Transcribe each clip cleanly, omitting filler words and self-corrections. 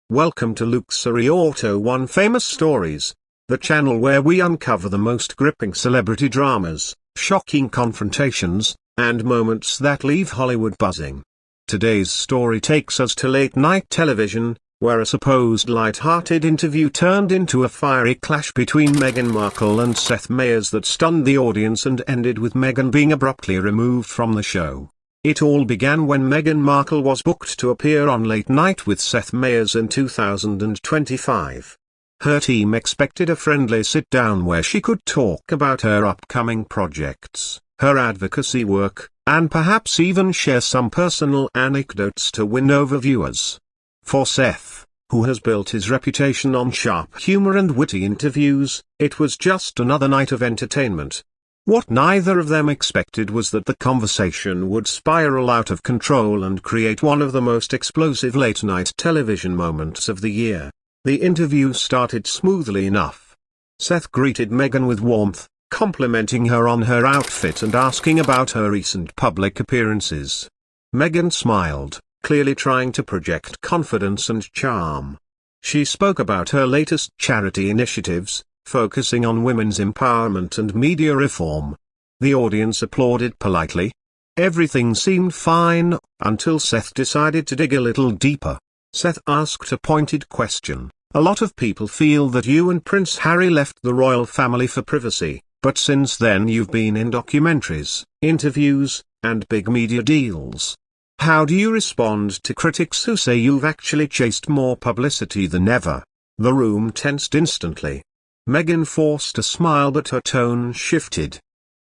Welcome to Luxury Auto One Famous Stories, the channel where we uncover the most gripping celebrity dramas, shocking confrontations, and moments that leave Hollywood buzzing. Today's story takes us to late-night television, where a supposed light-hearted interview turned into a fiery clash between Meghan Markle and Seth Meyers that stunned the audience and ended with Meghan being abruptly removed from the show. It all began when Meghan Markle was booked to appear on Late Night with Seth Meyers in 2025. Her team expected a friendly sit-down where she could talk about her upcoming projects, her advocacy work, and perhaps even share some personal anecdotes to win over viewers. For Seth, who has built his reputation on sharp humor and witty interviews, it was just another night of entertainment. What neither of them expected was that the conversation would spiral out of control and create one of the most explosive late-night television moments of the year. The interview started smoothly enough. Seth greeted Meghan with warmth, complimenting her on her outfit and asking about her recent public appearances. Meghan smiled, clearly trying to project confidence and charm. She spoke about her latest charity initiatives, focusing on women's empowerment and media reform. The audience applauded politely. Everything seemed fine, until Seth decided to dig a little deeper. Seth asked a pointed question. A lot of people feel that you and Prince Harry left the royal family for privacy, but since then you've been in documentaries, interviews, and big media deals. How do you respond to critics who say you've actually chased more publicity than ever? The room tensed instantly. Meghan forced a smile, but her tone shifted.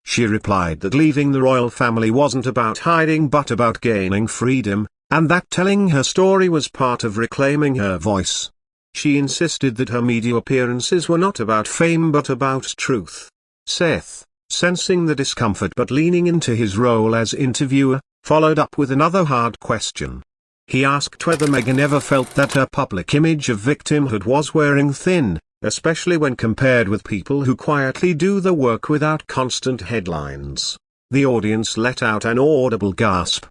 She replied that leaving the royal family wasn't about hiding but about gaining freedom, and that telling her story was part of reclaiming her voice. She insisted that her media appearances were not about fame but about truth. Seth, sensing the discomfort but leaning into his role as interviewer, followed up with another hard question. He asked whether Meghan ever felt that her public image of victimhood was wearing thin, especially when compared with people who quietly do the work without constant headlines. The audience let out an audible gasp.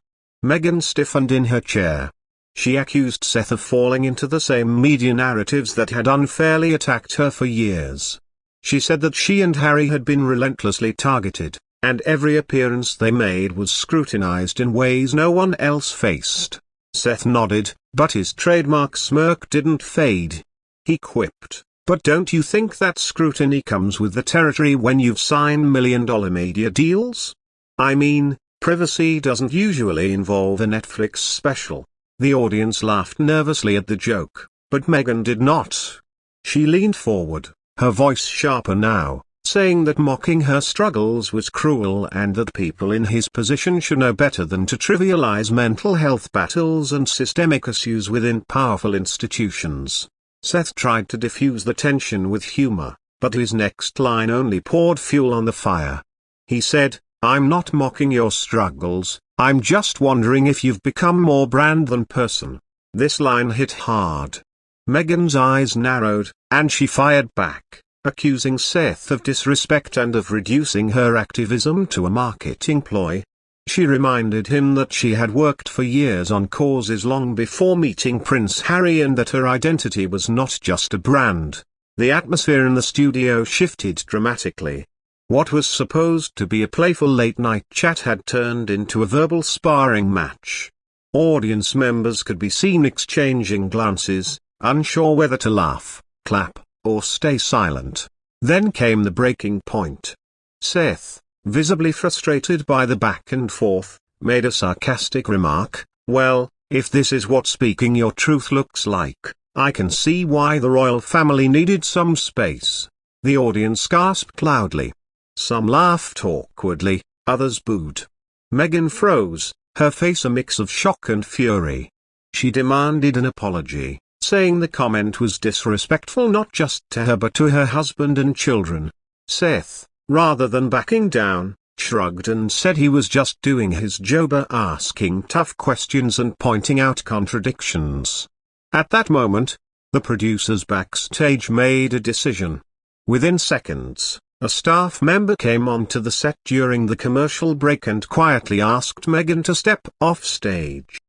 Meghan stiffened in her chair. She accused Seth of falling into the same media narratives that had unfairly attacked her for years. She said that she and Harry had been relentlessly targeted, and every appearance they made was scrutinized in ways no one else faced. Seth nodded, but his trademark smirk didn't fade. He quipped, "But don't you think that scrutiny comes with the territory when you've signed million-dollar media deals? I mean, privacy doesn't usually involve a Netflix special." The audience laughed nervously at the joke, but Meghan did not. She leaned forward, her voice sharper now, saying that mocking her struggles was cruel and that people in his position should know better than to trivialize mental health battles and systemic issues within powerful institutions. Seth tried to diffuse the tension with humor, but his next line only poured fuel on the fire. He said, "I'm not mocking your struggles, I'm just wondering if you've become more brand than person." This line hit hard. Meghan's eyes narrowed, and she fired back, accusing Seth of disrespect and of reducing her activism to a marketing ploy. She reminded him that she had worked for years on causes long before meeting Prince Harry and that her identity was not just a brand. The atmosphere in the studio shifted dramatically. What was supposed to be a playful late-night chat had turned into a verbal sparring match. Audience members could be seen exchanging glances, unsure whether to laugh, clap, or stay silent. Then came the breaking point. Seth, visibly frustrated by the back and forth, made a sarcastic remark, "Well, if this is what speaking your truth looks like, I can see why the royal family needed some space." The audience gasped loudly. Some laughed awkwardly, others booed. Meghan froze, her face a mix of shock and fury. She demanded an apology, saying the comment was disrespectful not just to her but to her husband and children. Seth, rather than backing down, shrugged and said he was just doing his job, asking tough questions and pointing out contradictions. At that moment, the producers backstage made a decision. Within seconds, a staff member came onto the set during the commercial break and quietly asked Meghan to step off stage.